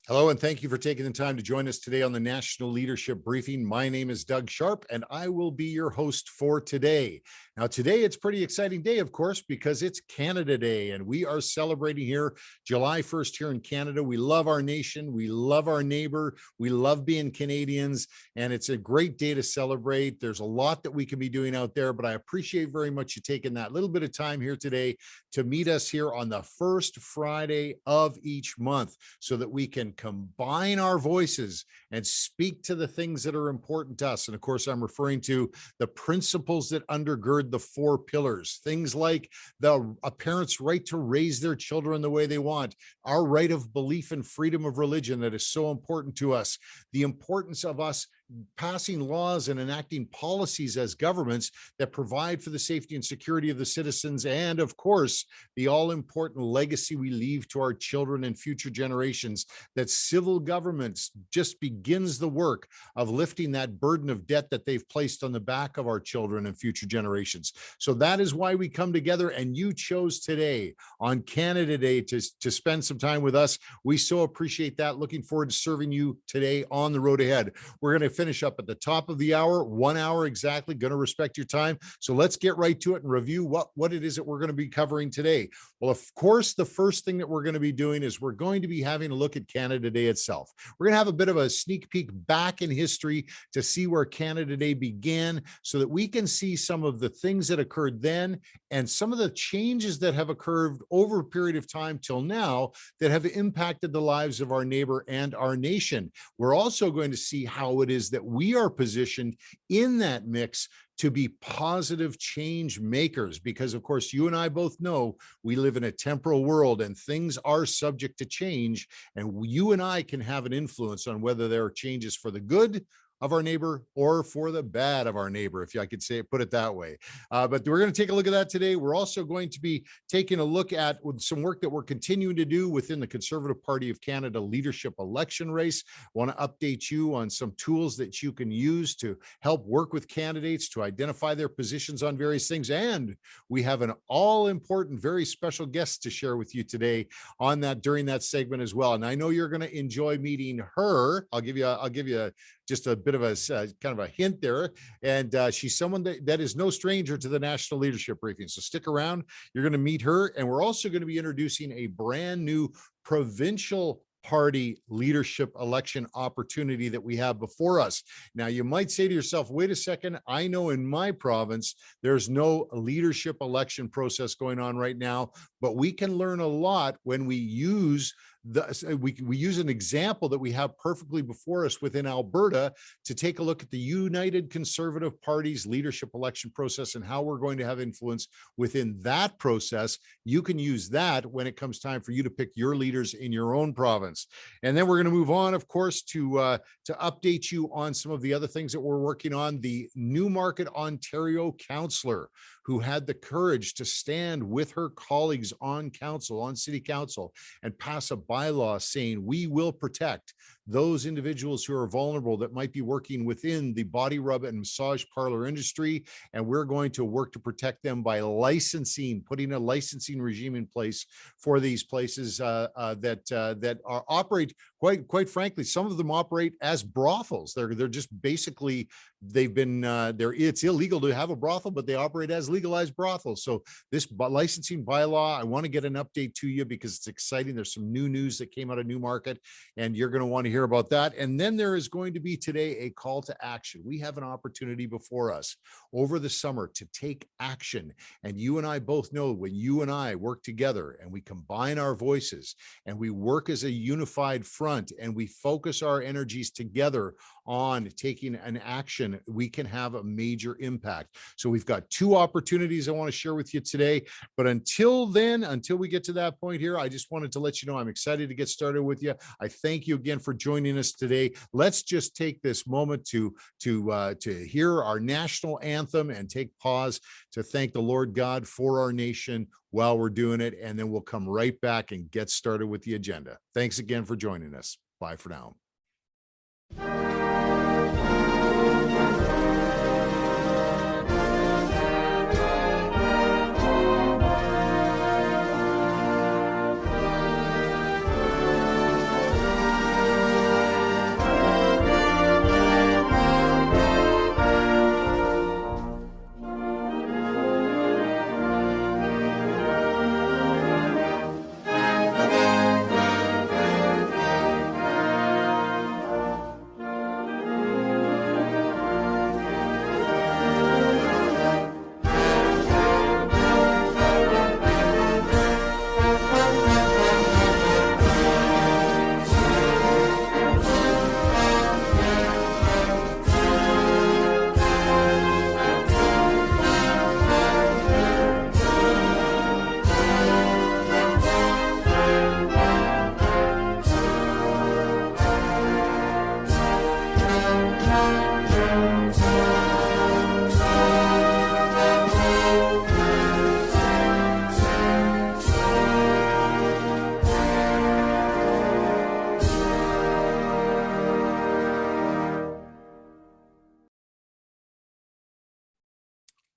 Hello, and thank you for taking the time to join us today on the National Leadership Briefing. My name is Doug Sharp, and I will be your host for today. Now, today it's a pretty exciting day, of course, because it's Canada Day, and we are celebrating here July 1st here in Canada. We love our nation. We love our neighbor. We love being Canadians, and it's a great day to celebrate. There's a lot that we can be doing out there, but I appreciate very much you taking that little bit of time here today to meet us here on the first Friday of each month so that we can combine our voices and speak to the things that are important to us. And of course, I'm referring to the principles that undergird the four pillars, things like a parent's right to raise their children the way they want, our right of belief and freedom of religion that is so important to us, the importance of us passing laws and enacting policies as governments that provide for the safety and security of the citizens, and of course, the all-important legacy we leave to our children and future generations, that civil governments just begins the work of lifting that burden of debt that they've placed on the back of our children and future generations. So that is why we come together, and you chose today on Canada Day to spend some time with us. We so appreciate that. Looking forward to serving you today on the road ahead. We're going to finish up at the top of the hour, 1 hour exactly, going to respect your time. So let's get right to it and review what it is that we're going to be covering today. Well, of course, the first thing that we're going to be doing is we're going to be having a look at Canada Day itself. We're going to have a bit of a sneak peek back in history to see where Canada Day began so that we can see some of the things that occurred then and some of the changes that have occurred over a period of time till now that have impacted the lives of our neighbor and our nation. We're also going to see how it is that we are positioned in that mix to be positive change makers, because of course you and I both know we live in a temporal world and things are subject to change, and you and I can have an influence on whether there are changes for the good of our neighbor or for the bad of our neighbor, if I could say it, put it that way. But we're going to take a look at that today. We're also going to be taking a look at some work that we're continuing to do within the Conservative Party of Canada leadership election race. I want to update you on some tools that you can use to help work with candidates to identify their positions on various things. And we have an all-important, very special guest to share with you today on that during that segment as well. And I know you're going to enjoy meeting her. I'll give you just a bit of a kind of a hint there. And she's someone that is no stranger to the National Leadership Briefing. So stick around. You're going to meet her. And we're also going to be introducing a brand new provincial party leadership election opportunity that we have before us. Now, you might say to yourself, wait a second, I know in my province, there's no leadership election process going on right now, but we can learn a lot when we use we use an example that we have perfectly before us within Alberta to take a look at the United Conservative Party's leadership election process and how we're going to have influence within that process. You can use that when it comes time for you to pick your leaders in your own province. And then we're going to move on, of course, to update you on some of the other things that we're working on. The Newmarket, Ontario councillor who had the courage to stand with her colleagues on council, on city council, and pass a bylaw saying we will protect those individuals who are vulnerable that might be working within the body rub and massage parlor industry. And we're going to work to protect them by putting a licensing regime in place for these places that operate, quite frankly, some of them operate as brothels. They're just basically, it's illegal to have a brothel, but they operate as legalized brothels. So this licensing bylaw, I want to get an update to you because it's exciting. There's some new news that came out of Newmarket, and you're going to want to hear about that. And then there is going to be today a call to action. We have an opportunity before us over the summer to take action. And you and I both know when you and I work together and we combine our voices and we work as a unified front and we focus our energies together on taking an action, we can have a major impact. So we've got two opportunities I want to share with you today. But until then, until we get to that point here, I just wanted to let you know I'm excited to get started with you. I thank you again for joining us today. Let's just take this moment to hear our national anthem and take pause to thank the Lord God for our nation while we're doing it. And then we'll come right back and get started with the agenda. Thanks again for joining us. Bye for now.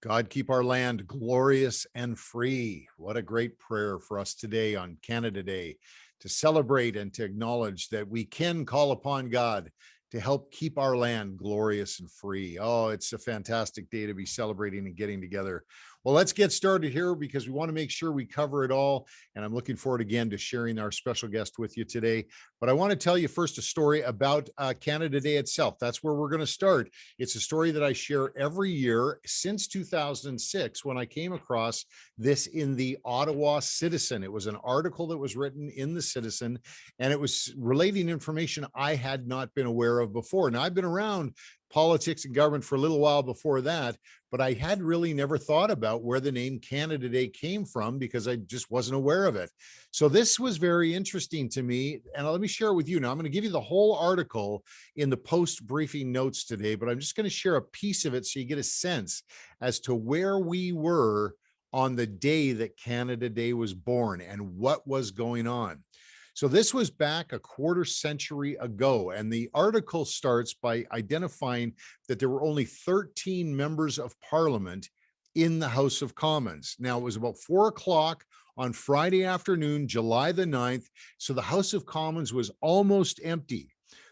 God, keep our land glorious and free. What a great prayer for us today on Canada Day, to celebrate and to acknowledge that we can call upon God to help keep our land glorious and free. Oh, it's a fantastic day to be celebrating and getting together. Well, let's get started here because we want to make sure we cover it all. And I'm looking forward again to sharing our special guest with you today. But I want to tell you first a story about Canada Day itself. That's where we're going to start. It's a story that I share every year since 2006 when I came across this in the Ottawa Citizen. It was an article that was written in the Citizen, and it was relating information I had not been aware of before. Now, I've been around politics and government for a little while before that, but I had really never thought about where the name Canada Day came from because I just wasn't aware of it. So this was very interesting to me, and let me share it with you. Now, I'm going to give you the whole article in the post briefing notes today, but I'm just going to share a piece of it so you get a sense as to where we were on the day that Canada Day was born and what was going on. So this was back a quarter century ago, and the article starts by identifying that there were only 13 members of parliament in the House of Commons. Now, it was about 4 o'clock on Friday afternoon, July the 9th, so the House of Commons was almost empty.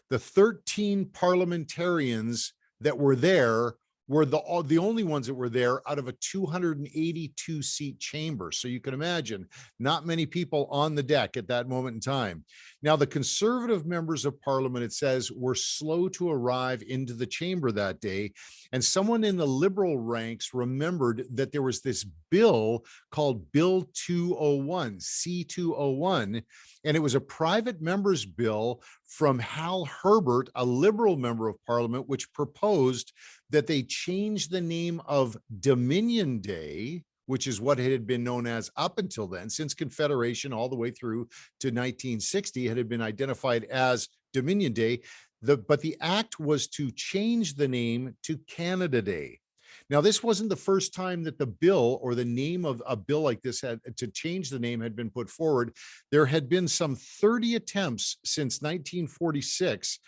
The 13 parliamentarians that were there were the only ones that were there out of a 282 seat chamber. So you can imagine not many people on the deck at that moment in time. Now, the Conservative members of Parliament, it says, were slow to arrive into the chamber that day. And someone in the Liberal ranks remembered that there was this bill called Bill 201, C201, and it was a private member's bill from Hal Herbert, a Liberal member of Parliament, which proposed that they change the name of Dominion Day, which is what it had been known as up until then, since Confederation all the way through to 1960, it had been identified as Dominion Day. But the act was to change the name to Canada Day. Now, this wasn't the first time that the bill or the name of a bill like this had to change the name had been put forward. There had been some 30 attempts since 1946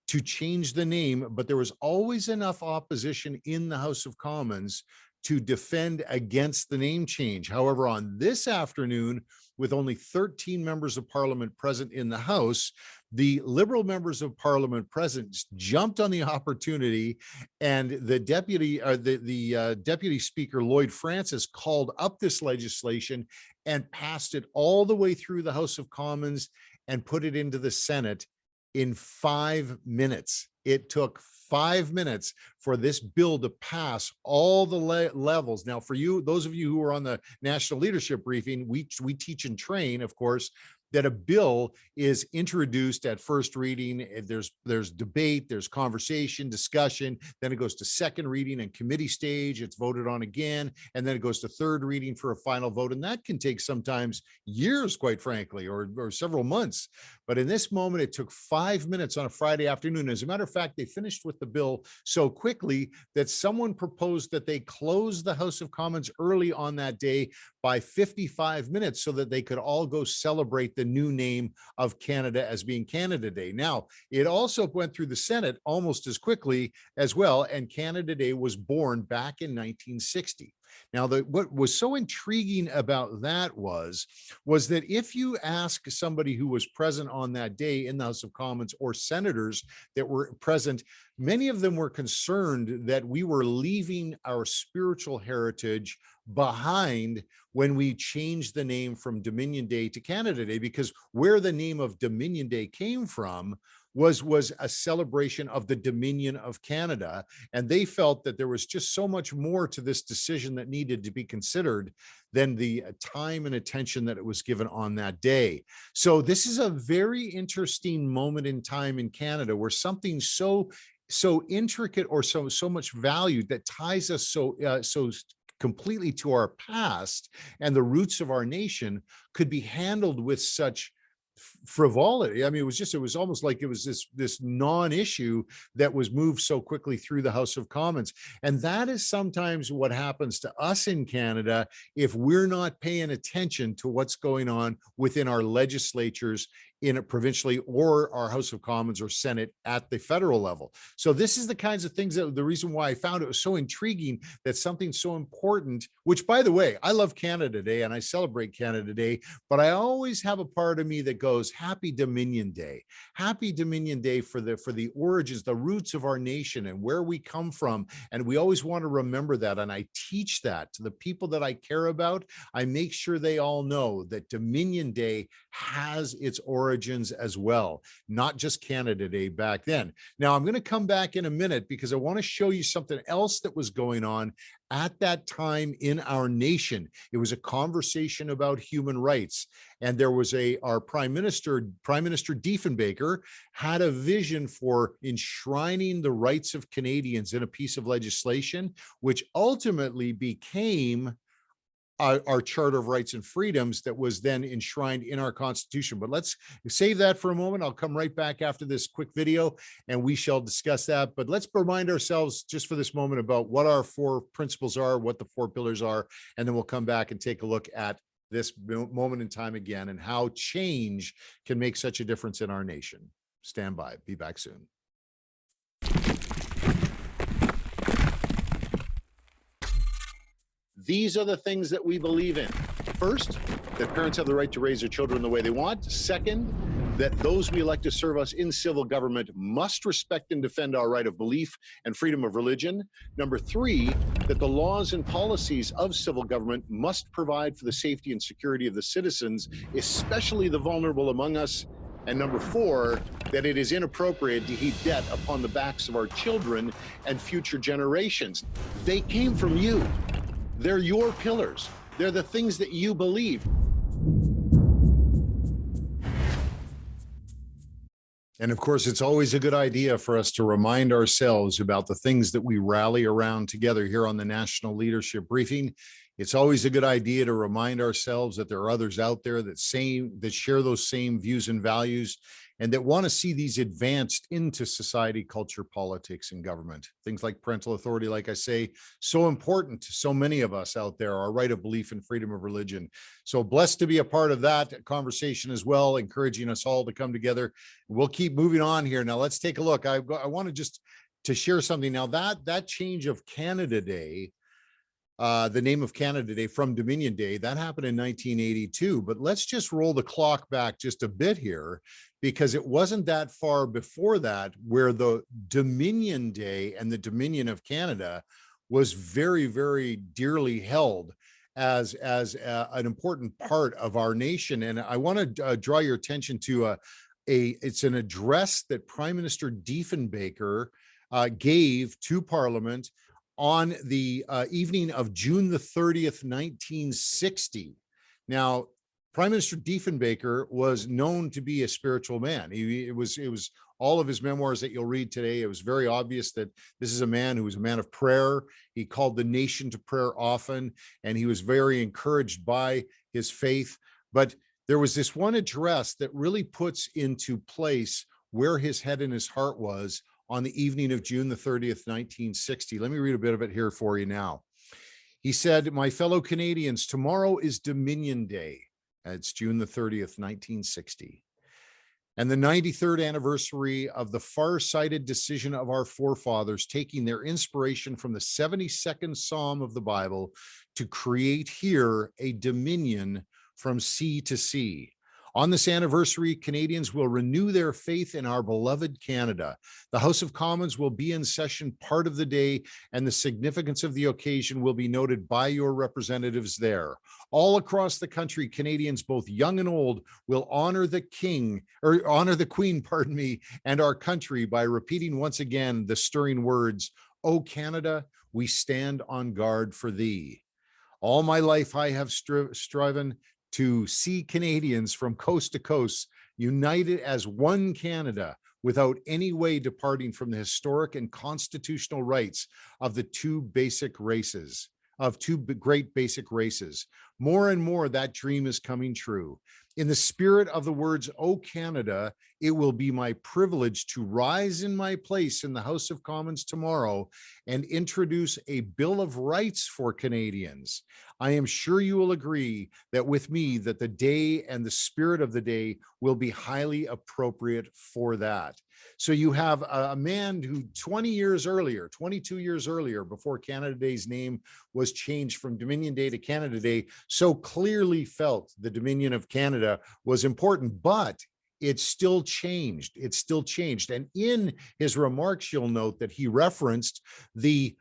to change the name, but there was always enough opposition in the House of Commons to defend against the name change. However, on this afternoon, with only 13 members of Parliament present in the House, the Liberal members of Parliament present jumped on the opportunity, and the deputy speaker, Lloyd Francis, called up this legislation and passed it all the way through the House of Commons and put it into the Senate in 5 minutes. It took 5 minutes for this bill to pass all the levels. Now, for you, those of you who are on the National Leadership Briefing, we teach and train, of course, that a bill is introduced at first reading. There's debate, there's conversation, discussion, then it goes to second reading and committee stage, it's voted on again, and then it goes to third reading for a final vote. And that can take sometimes years, quite frankly, or several months. But in this moment, it took 5 minutes on a Friday afternoon. As a matter of fact, they finished with the bill so quickly that someone proposed that they close the House of Commons early on that day by 55 minutes so that they could all go celebrate the new name of Canada as being Canada Day. Now, it also went through the Senate almost as quickly as well, and Canada Day was born back in 1960. Now, what was so intriguing about that was that if you ask somebody who was present on that day in the House of Commons or senators that were present, many of them were concerned that we were leaving our spiritual heritage behind when we changed the name from Dominion Day to Canada Day, because where the name of Dominion Day came from was a celebration of the Dominion of Canada. And they felt that there was just so much more to this decision that needed to be considered than the time and attention that it was given on that day. So this is a very interesting moment in time in Canada where something so intricate or so much value that ties us so completely to our past and the roots of our nation could be handled with such frivolity. I mean, it was almost like it was this non-issue that was moved so quickly through the House of Commons. And that is sometimes what happens to us in Canada if we're not paying attention to what's going on within our legislatures in it provincially or our House of Commons or Senate at the federal level. So this is the kinds of things that the reason why I found it was so intriguing that something so important, which by the way, I love Canada Day and I celebrate Canada Day, but I always have a part of me that goes, Happy Dominion Day. Happy Dominion Day for the origins, the roots of our nation and where we come from. And we always want to remember that. And I teach that to the people that I care about. I make sure they all know that Dominion Day has its origins as well, not just Canada Day back then. Now, I'm going to come back in a minute because I want to show you something else that was going on at that time in our nation. It was a conversation about human rights. And there was our Prime Minister Diefenbaker had a vision for enshrining the rights of Canadians in a piece of legislation, which ultimately became our Charter of Rights and Freedoms that was then enshrined in our Constitution. But let's save that for a moment. I'll come right back after this quick video and we shall discuss that. But let's remind ourselves just for this moment about what our four principles are, what the four pillars are, and then we'll come back and take a look at this moment in time again and how change can make such a difference in our nation. Stand by. Be back soon. These are the things that we believe in. First, that parents have the right to raise their children the way they want. Second, that those we elect to serve us in civil government must respect and defend our right of belief and freedom of religion. Number three, that the laws and policies of civil government must provide for the safety and security of the citizens, especially the vulnerable among us. And number four, that it is inappropriate to heap debt upon the backs of our children and future generations. They came from you. They're your pillars. They're the things that you believe. And of course, it's always a good idea for us to remind ourselves about the things that we rally around together here on the National Leadership Briefing. It's always a good idea to remind ourselves that there are others out there that share those same views and values and that want to see these advanced into society, culture, politics, and government. Things like parental authority, like I say, so important to so many of us out there, our right of belief and freedom of religion. So blessed to be a part of that conversation as well, encouraging us all to come together. We'll keep moving on here. Now let's take a look. I want to share something now. That change of Canada Day, the name of Canada Day from Dominion Day, that happened in 1982. But let's just roll the clock back just a bit here, because it wasn't that far before that where the Dominion Day and the Dominion of Canada was very, very dearly held as an important part of our nation. And I want to draw your attention to it's an address that Prime Minister Diefenbaker gave to Parliament on the evening of June the 30th, 1960. Now, Prime Minister Diefenbaker was known to be a spiritual man. It was all of his memoirs that you'll read today. It was very obvious that this is a man who was a man of prayer. He called the nation to prayer often, and he was very encouraged by his faith. But there was this one address that really puts into place where his head and his heart was on the evening of June the 30th, 1960. Let me read a bit of it here for you now. He said, "My fellow Canadians, tomorrow is Dominion Day." It's June the 30th, 1960. And the 93rd anniversary of the far-sighted decision of our forefathers, taking their inspiration from the 72nd Psalm of the Bible to create here a dominion from sea to sea. On this anniversary, Canadians will renew their faith in our beloved Canada. The House of Commons will be in session part of the day, and the significance of the occasion will be noted by your representatives there. All across the country, Canadians, both young and old, will honor the Queen, and our country by repeating once again the stirring words, "O Canada, we stand on guard for thee." All my life I have striven to see Canadians from coast to coast united as one Canada without any way departing from the historic and constitutional rights of the two basic races, of two great basic races. More and more, that dream is coming true. In the spirit of the words, "O Canada, it will be my privilege to rise in my place in the House of Commons tomorrow and introduce a Bill of Rights for Canadians. I am sure you will agree that with me that the day and the spirit of the day will be highly appropriate for that." So you have a man who 20 years earlier, 22 years earlier, before Canada Day's name was changed from Dominion Day to Canada Day, so clearly felt the Dominion of Canada was important, but it's still changed. It's still changed. And in his remarks, you'll note that he referenced the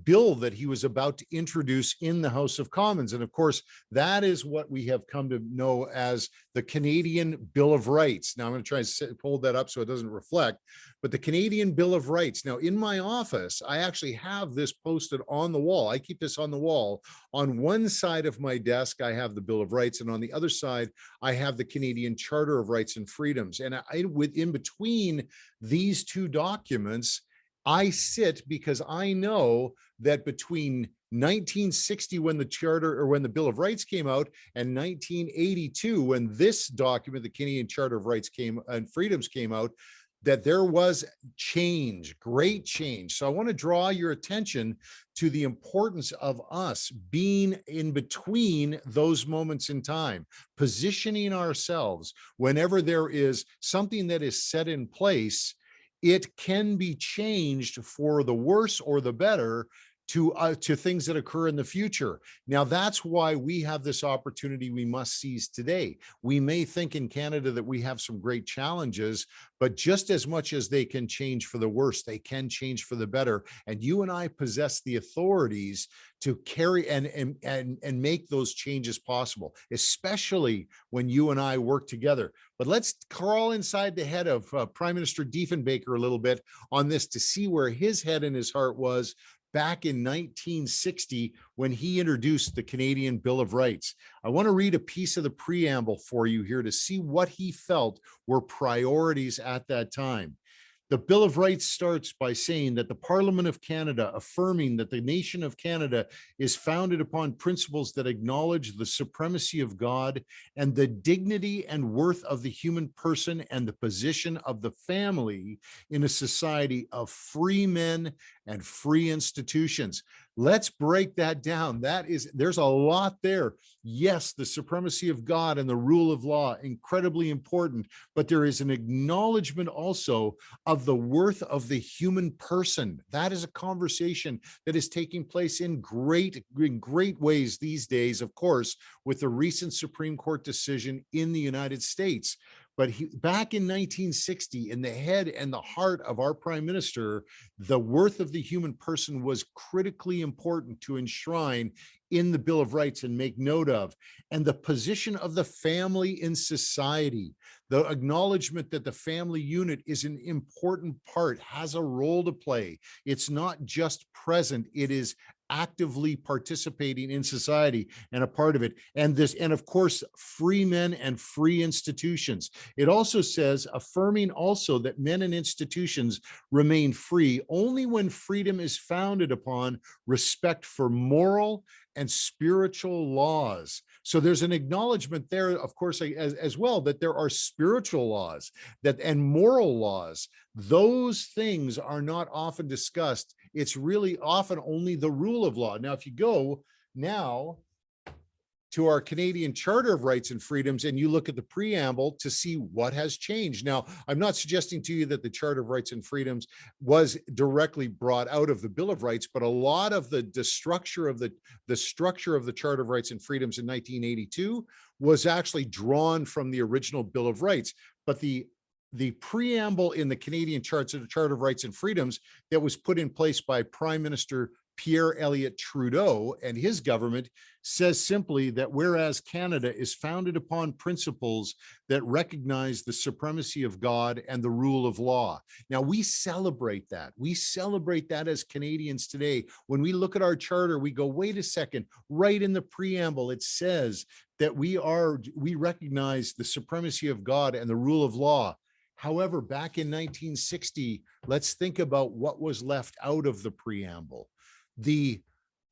bill that he was about to introduce in the House of Commons. And of course, that is what we have come to know as the Canadian Bill of Rights. Now, I'm going to try and hold that up so it doesn't reflect, but the Canadian Bill of Rights. Now, in my office, I actually have this posted on the wall. I keep this on the wall. On one side of my desk, I have the Bill of Rights, and on the other side, I have the Canadian Charter of Rights and Freedoms. And in between these two documents, I sit because I know that between 1960, when the Charter or when the Bill of Rights came out, and 1982, when this document, the Canadian Charter of Rights and Freedoms came out, that there was change, great change. So I want to draw your attention to the importance of us being in between those moments in time, positioning ourselves whenever there is something that is set in place. It can be changed for the worse or the better to things that occur in the future. Now, that's why we have this opportunity we must seize today. We may think in Canada that we have some great challenges, but just as much as they can change for the worse, they can change for the better. And you and I possess the authorities to carry and make those changes possible, especially when you and I work together. But let's crawl inside the head of Prime Minister Diefenbaker a little bit on this to see where his head and his heart was back in 1960 when he introduced the Canadian Bill of Rights. I want to read a piece of the preamble for you here to see what he felt were priorities at that time. The Bill of Rights starts by saying that the Parliament of Canada, affirming that the nation of Canada is founded upon principles that acknowledge the supremacy of God and the dignity and worth of the human person and the position of the family in a society of free men and free institutions. Let's break that down. There's a lot there. Yes, the supremacy of God and the rule of law, incredibly important, but there is an acknowledgement also of the worth of the human person. That is a conversation that is taking place in great ways these days, of course, with the recent Supreme Court decision in the United States. But back in 1960, in the head and the heart of our prime minister, the worth of the human person was critically important to enshrine in the Bill of Rights and make note of. And the position of the family in society, the acknowledgement that the family unit is an important part, has a role to play. It's not just present, it is actively participating in society and a part of it. And of course, free men and free institutions. It also says, affirming also that men and institutions remain free only when freedom is founded upon respect for moral and spiritual laws. So there's an acknowledgement there, of course, as well, that there are spiritual laws and moral laws. Those things are not often discussed. It's really often only the rule of law. Now, if you go now to our Canadian Charter of Rights and Freedoms, and you look at the preamble to see what has changed. Now, I'm not suggesting to you that the Charter of Rights and Freedoms was directly brought out of the Bill of Rights, but a lot of the structure of the Charter of Rights and Freedoms in 1982 was actually drawn from the original Bill of Rights. But the preamble in the Canadian Charter of Rights and Freedoms that was put in place by Prime Minister Pierre Elliott Trudeau and his government says simply that whereas Canada is founded upon principles that recognize the supremacy of God and the rule of law. Now, we celebrate that. We celebrate that as Canadians today. When we look at our charter, we go, wait a second, right in the preamble, it says that we recognize the supremacy of God and the rule of law. However, back in 1960, let's think about what was left out of the preamble. The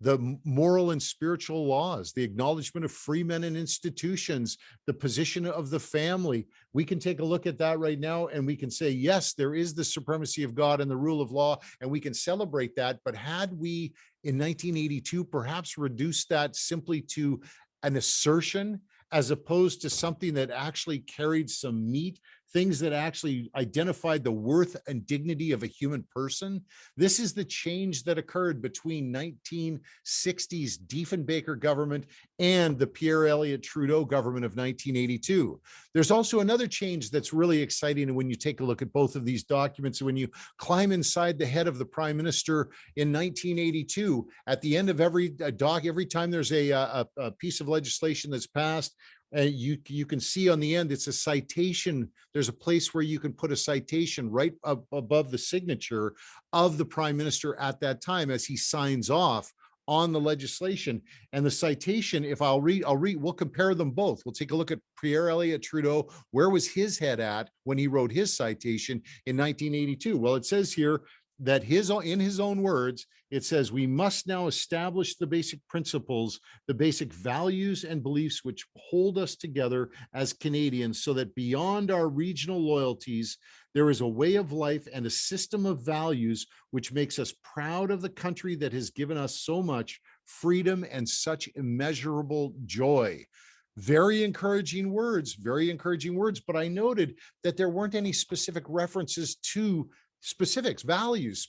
the moral and spiritual laws, the acknowledgement of free men and institutions, the position of the family. We can take a look at that right now and we can say, yes, there is the supremacy of God and the rule of law, and we can celebrate that. But had we in 1982 perhaps reduced that simply to an assertion as opposed to something that actually carried some meat, things that actually identified the worth and dignity of a human person. This is the change that occurred between 1960s Diefenbaker government and the Pierre Elliott Trudeau government of 1982. There's also another change that's really exciting when you take a look at both of these documents. When you climb inside the head of the prime minister in 1982, at the end of every every time there's a piece of legislation that's passed, you can see on the end, it's a citation. There's a place where you can put a citation right up above the signature of the prime minister at that time as he signs off on the legislation. And the citation, if I'll read, we'll compare them both. We'll take a look at Pierre Elliott Trudeau. Where was his head at when he wrote his citation in 1982? Well, it says here that in his own words, it says, we must now establish the basic principles, the basic values and beliefs which hold us together as Canadians, so that beyond our regional loyalties, there is a way of life and a system of values which makes us proud of the country that has given us so much freedom and such immeasurable joy. Very encouraging words, but I noted that there weren't any specific references to specific values.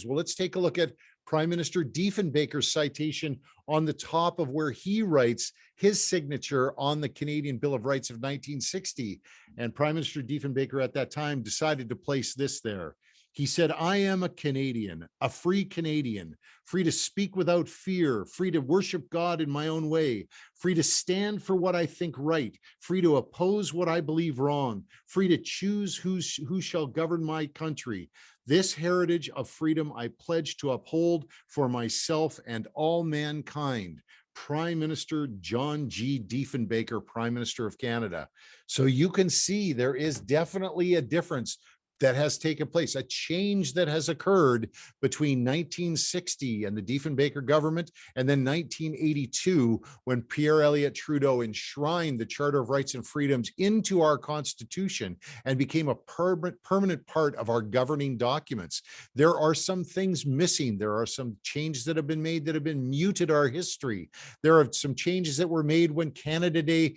Well, let's take a look at Prime Minister Diefenbaker's citation on the top of where he writes his signature on the Canadian Bill of Rights of 1960. And Prime Minister Diefenbaker at that time decided to place this there. He said, I am a Canadian, a free Canadian, free to speak without fear, free to worship God in my own way, free to stand for what I think right, free to oppose what I believe wrong, free to choose who shall govern my country. This heritage of freedom I pledge to uphold for myself and all mankind. Prime Minister John G. Diefenbaker, Prime Minister of Canada. So you can see there is definitely a difference that has taken place, a change that has occurred between 1960 and the Diefenbaker government, and then 1982, when Pierre Elliott Trudeau enshrined the Charter of Rights and Freedoms into our Constitution and became a permanent part of our governing documents. There are some things missing. There are some changes that have been made that have been muted our history. There are some changes that were made when Canada Day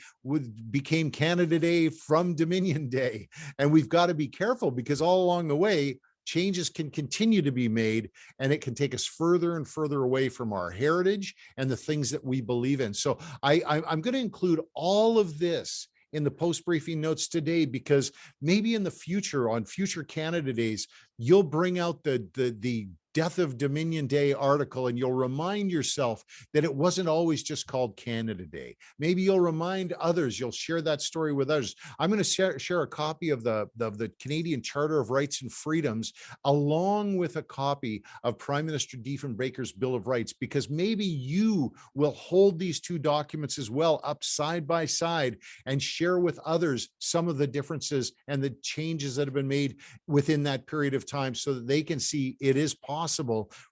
became Canada Day from Dominion Day. And we've got to be careful, because all along the way, changes can continue to be made, and it can take us further and further away from our heritage and the things that we believe in. So I'm going to include all of this in the post-briefing notes today, because maybe in the future, on future Canada Days, you'll bring out the Death of Dominion Day article, and you'll remind yourself that it wasn't always just called Canada Day. Maybe you'll remind others, you'll share that story with others. I'm going to share a copy of the Canadian Charter of Rights and Freedoms, along with a copy of Prime Minister Diefenbaker's Bill of Rights, because maybe you will hold these two documents as well up side by side and share with others some of the differences and the changes that have been made within that period of time, so that they can see it is possible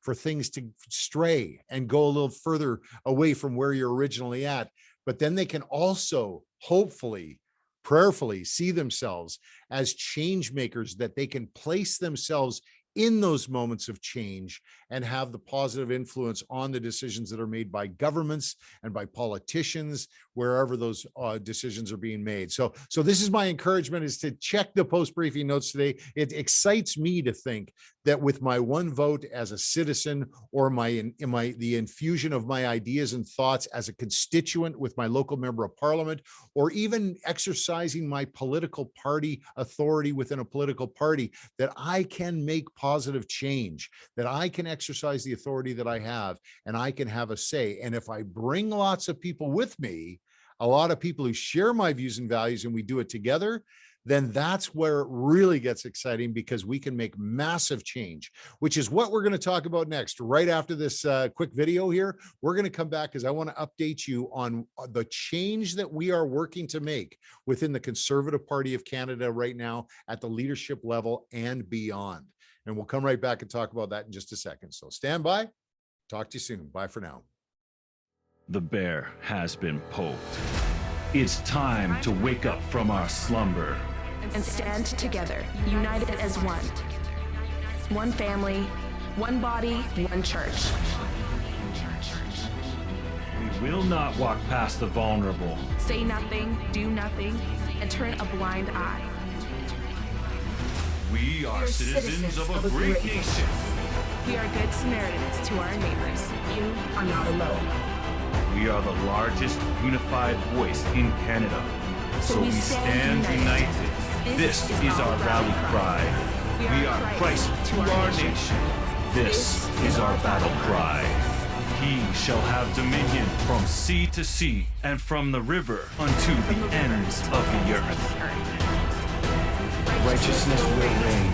for things to stray and go a little further away from where you're originally at. But then they can also hopefully, prayerfully see themselves as change makers, that they can place themselves in those moments of change and have the positive influence on the decisions that are made by governments and by politicians, wherever those decisions are being made. So this is my encouragement, is to check the post-briefing notes today. It excites me to think that with my one vote as a citizen, or the infusion of my ideas and thoughts as a constituent with my local member of parliament, or even exercising my political party authority within a political party, that I can make positive change, that I can exercise the authority that I have, and I can have a say. And if I bring lots of people with me, a lot of people who share my views and values, and we do it together, then that's where it really gets exciting, because we can make massive change, which is what we're going to talk about next. Right after this quick video here, we're going to come back, because I want to update you on the change that we are working to make within the Conservative Party of Canada right now, at the leadership level and beyond. And we'll come right back and talk about that in just a second. So stand by. Talk to you soon. Bye for now. The bear has been poked. It's time to wake up from our slumber and stand together, united as one. One family, one body, one church. We will not walk past the vulnerable. Say nothing, do nothing, and turn a blind eye. We are citizens of a great nation. We are good Samaritans to our neighbors. You are not alone. We are the largest unified voice in Canada. So we stand united. This is our rally cry. We are Christ to our nation. This is our battle cry. He shall have dominion from sea to sea and from the river unto the ends of the earth. Righteousness will reign.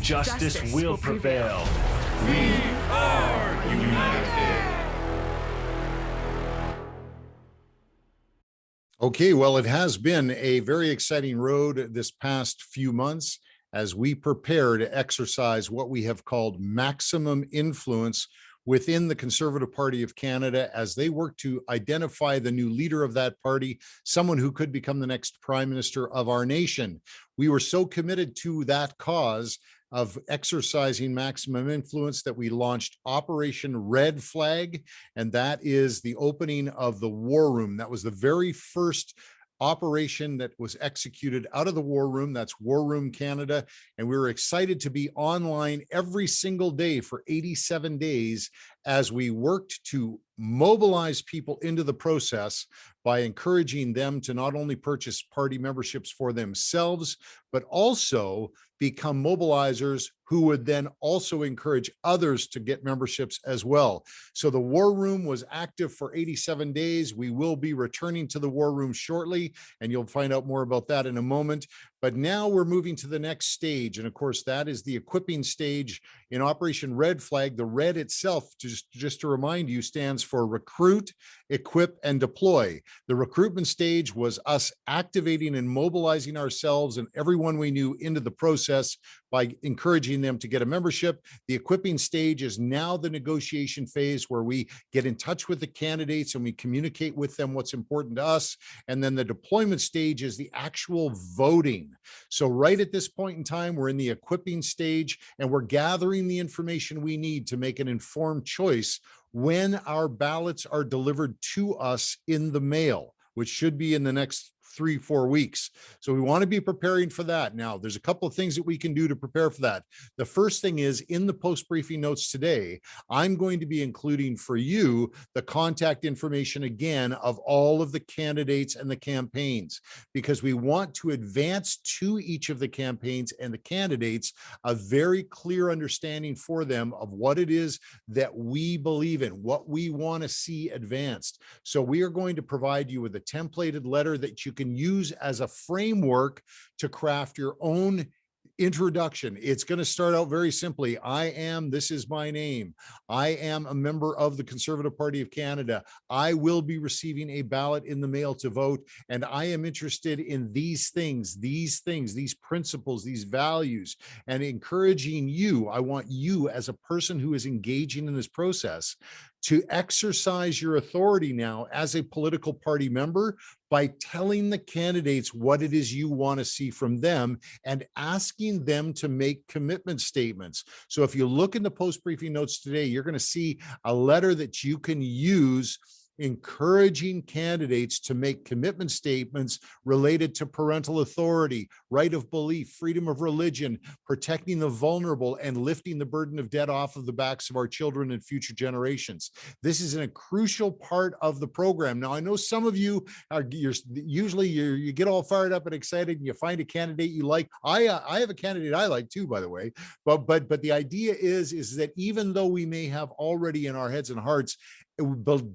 Justice will prevail. We are united. Okay, well, it has been a very exciting road this past few months as we prepare to exercise what we have called maximum influence within the Conservative Party of Canada as they work to identify the new leader of that party, someone who could become the next prime minister of our nation. We were so committed to that cause of exercising maximum influence that we launched Operation Red Flag, and that is the opening of the War Room. That was the very first operation that was executed out of the War Room. That's War Room Canada. And we were excited to be online every single day for 87 days as we worked to mobilize people into the process by encouraging them to not only purchase party memberships for themselves, but also become mobilizers who would then also encourage others to get memberships as well. So the War Room was active for 87 days. We will be returning to the War Room shortly, and you'll find out more about that in a moment. But now we're moving to the next stage. And of course, that is the equipping stage in Operation Red Flag. The red itself, just to remind you, stands for recruit, equip, and deploy. The recruitment stage was us activating and mobilizing ourselves and everyone we knew into the process by encouraging them to get a membership. The equipping stage is now the negotiation phase where we get in touch with the candidates and we communicate with them what's important to us. And then the deployment stage is the actual voting. So right at this point in time, we're in the equipping stage and we're gathering the information we need to make an informed choice when our ballots are delivered to us in the mail, which should be in the next 3-4 weeks. So we want to be preparing for that. Now, there's a couple of things that we can do to prepare for that. The first thing is in the post-briefing notes today, I'm going to be including for you the contact information again of all of the candidates and the campaigns, because we want to advance to each of the campaigns and the candidates a very clear understanding for them of what it is that we believe in, what we want to see advanced. So we are going to provide you with a templated letter that you can use as a framework to craft your own introduction. It's going to start out very simply. This is my name. I am a member of the Conservative Party of Canada. I will be receiving a ballot in the mail to vote. And I am interested in these things, these principles, these values, and encouraging you. I want you as a person who is engaging in this process to exercise your authority now as a political party member by telling the candidates what it is you want to see from them and asking them to make commitment statements. So if you look in the post-briefing notes today, you're going to see a letter that you can use encouraging candidates to make commitment statements related to parental authority, right of belief, freedom of religion, protecting the vulnerable, and lifting the burden of debt off of the backs of our children and future generations. This is a crucial part of the program. Now, I know some of you you get all fired up and excited and you find a candidate you like. I have a candidate I like too, by the way, but the idea is that even though we may have already in our heads and hearts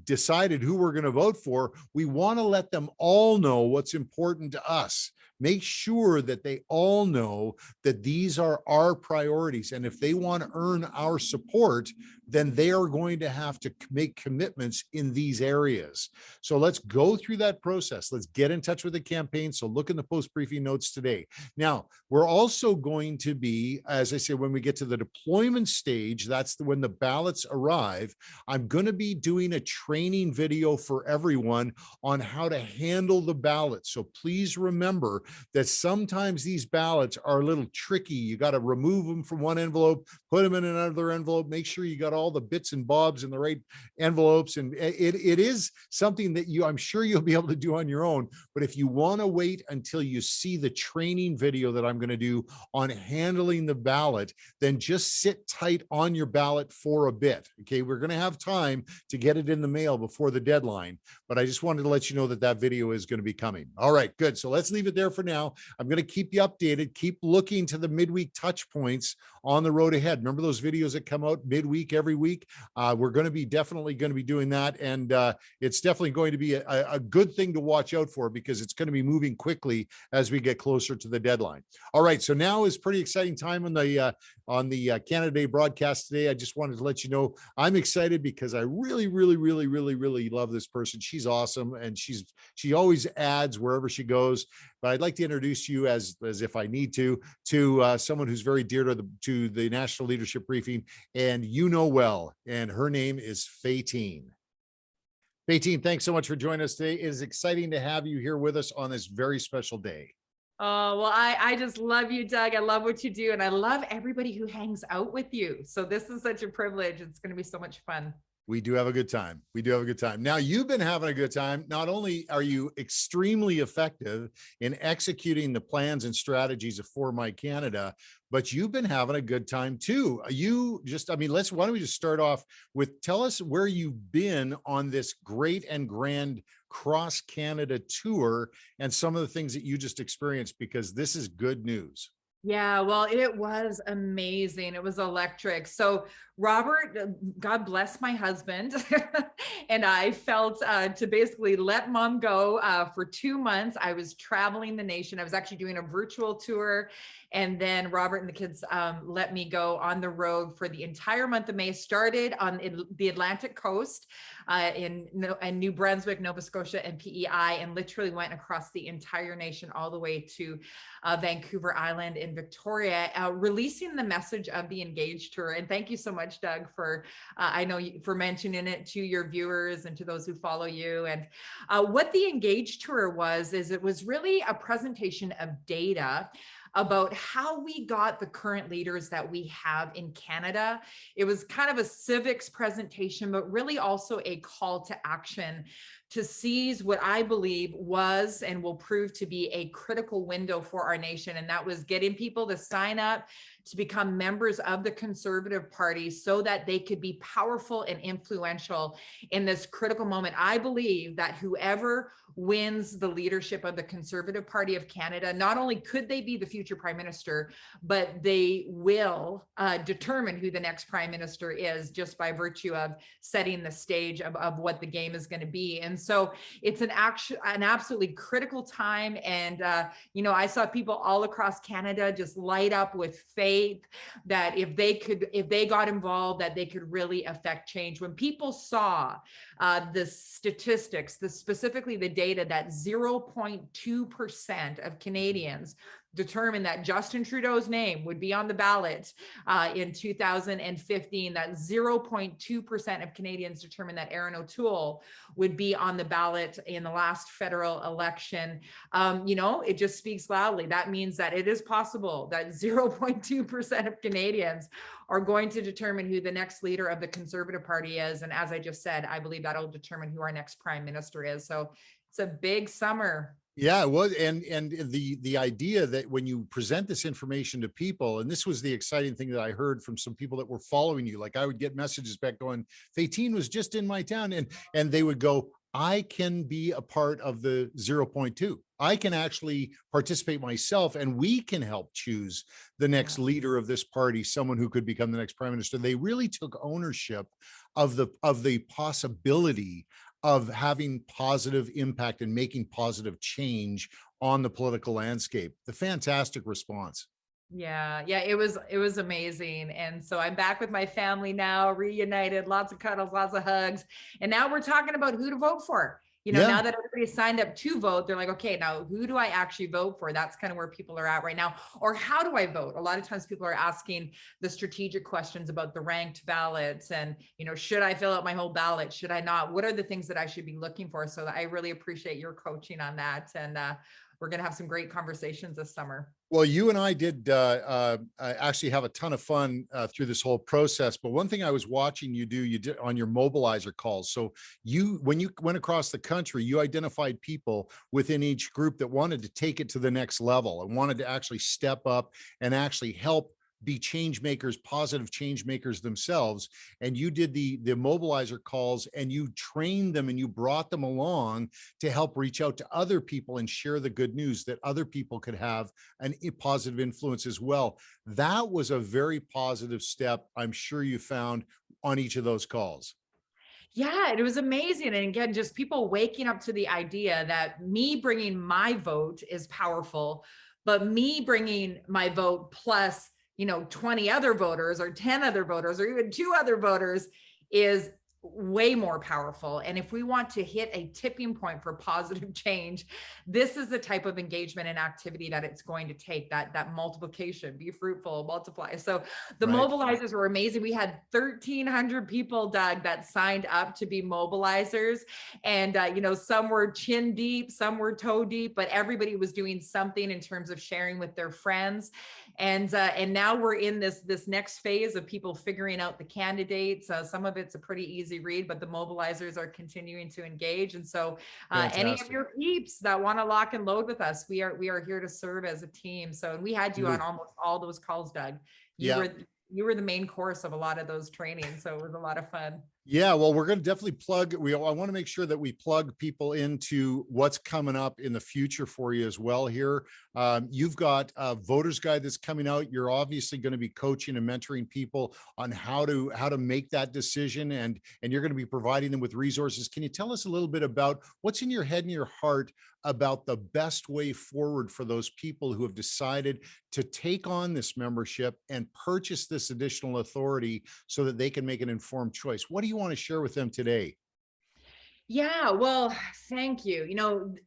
decided who we're going to vote for, we want to let them all know what's important to us. Make sure that they all know that these are our priorities. And if they want to earn our support, then they are going to have to make commitments in these areas. So let's go through that process. Let's get in touch with the campaign. So look in the post-briefing notes today. Now, we're also going to be, as I said, when we get to the deployment stage, that's when the ballots arrive, I'm going to be doing a training video for everyone on how to handle the ballots. So please remember that sometimes these ballots are a little tricky. You got to remove them from one envelope, put them in another envelope, make sure you got all the bits and bobs in the right envelopes. And it is something that I'm sure you'll be able to do on your own. But if you want to wait until you see the training video that I'm going to do on handling the ballot, then just sit tight on your ballot for a bit. Okay, we're going to have time to get it in the mail before the deadline, but I just wanted to let you know that that video is going to be coming. All right, good. So let's leave it there for now. I'm going to keep you updated. Keep looking to the midweek touch points on the road ahead. Remember those videos that come out midweek every week? We're going to be definitely going to be doing that. And it's definitely going to be a good thing to watch out for, because it's going to be moving quickly as we get closer to the deadline. All right. So now is pretty exciting time on the Canada Day broadcast today. I just wanted to let you know I'm excited because I really love this person. She's awesome. And she always adds wherever she goes. But I'd like to introduce you, as if I need to someone who's very dear to the National Leadership Briefing, and you know well, and her name is Faytene. Faytene, thanks so much for joining us today. It is exciting to have you here with us on this very special day. Oh, well, I just love you, Doug. I love what you do, and I love everybody who hangs out with you. So this is such a privilege. It's going to be so much fun. We do have a good time. We do have a good time. Now, you've been having a good time. Not only are you extremely effective in executing the plans and strategies of For My Canada, but you've been having a good time too. Why don't we just start off with, tell us where you've been on this great and grand cross Canada tour and some of the things that you just experienced, because this is good news. Yeah, well, it was amazing. It was electric. So Robert, God bless my husband, and I felt to basically let mom go for 2 months. I was traveling the nation. I was actually doing a virtual tour. And then Robert and the kids let me go on the road for the entire month of May. Started on the Atlantic coast in New Brunswick, Nova Scotia, and PEI, and literally went across the entire nation all the way to Vancouver Island in Victoria, releasing the message of the Engage Tour. And thank you so much, Doug, for I know for mentioning it to your viewers and to those who follow you. And what the Engage Tour is it was really a presentation of data about how we got the current leaders that we have in Canada. It was kind of a civics presentation, but really also a call to action to seize what I believe was and will prove to be a critical window for our nation. And that was getting people to sign up to become members of the Conservative Party so that they could be powerful and influential in this critical moment. I believe that whoever wins the leadership of the Conservative Party of Canada, not only could they be the future prime minister, but they will determine who the next prime minister is just by virtue of setting the stage of what the game is going to be. And so it's an absolutely critical time. And, I saw people all across Canada just light up with faith that if they got involved, that they could really affect change. When people saw the statistics, specifically the data that 0.2% of Canadians determined that Justin Trudeau's name would be on the ballot in 2015, that 0.2% of Canadians determined that Aaron O'Toole would be on the ballot in the last federal election. It just speaks loudly. That means that it is possible that 0.2% of Canadians are going to determine who the next leader of the Conservative Party is. And as I just said, I believe that'll determine who our next prime minister is. So it's a big summer. Yeah, it was. And the idea that when you present this information to people, and this was the exciting thing that I heard from some people that were following you, like I would get messages back going, Faytene was just in my town, and they would go, I can be a part of the 0.2. I can actually participate myself, and we can help choose the next leader of this party, someone who could become the next prime minister. They really took ownership of the possibility of having positive impact and making positive change on the political landscape. The fantastic response. Yeah, it was amazing. And so I'm back with my family now, reunited, lots of cuddles, lots of hugs. And now we're talking about who to vote for. Yeah. Now that everybody signed up to vote, they're like, okay, now who do I actually vote for? That's kind of where people are at right now. Or how do I vote? A lot of times people are asking the strategic questions about the ranked ballots and, should I fill out my whole ballot? Should I not? What are the things that I should be looking for? So I really appreciate your coaching on that. And we're going to have some great conversations this summer. Well, you and I did actually have a ton of fun through this whole process. But one thing I was watching you did on your mobilizer calls. So when you went across the country, you identified people within each group that wanted to take it to the next level and wanted to actually step up and actually help be change makers, positive change makers themselves. And you did the mobilizer calls, and you trained them and you brought them along to help reach out to other people and share the good news that other people could have a positive influence as well. That was a very positive step, I'm sure you found on each of those calls. Yeah, it was amazing. And again, just people waking up to the idea that me bringing my vote is powerful, but me bringing my vote plus 20 other voters or 10 other voters or even 2 other voters is way more powerful. And if we want to hit a tipping point for positive change, this is the type of engagement and activity that it's going to take, that multiplication, be fruitful, multiply. So the mobilizers were amazing. We had 1,300 people, Doug, that signed up to be mobilizers. And, some were chin deep, some were toe deep, but everybody was doing something in terms of sharing with their friends. And now we're in this next phase of people figuring out the candidates. Some of it's a pretty easy read, but the mobilizers are continuing to engage. And so any of your peeps that want to lock and load with us, we are here to serve as a team. So, and we had you on almost all those calls, Doug. You were the main course of a lot of those trainings. So it was a lot of fun. Yeah, well, we're going to definitely plug. I want to make sure that we plug people into what's coming up in the future for you as well here. You've got a voter's guide that's coming out. You're obviously going to be coaching and mentoring people on how to make that decision, and you're going to be providing them with resources. Can you tell us a little bit about what's in your head and your heart about the best way forward for those people who have decided to take on this membership and purchase this additional authority so that they can make an informed choice? What do you want to share with them today? Yeah, well, thank you.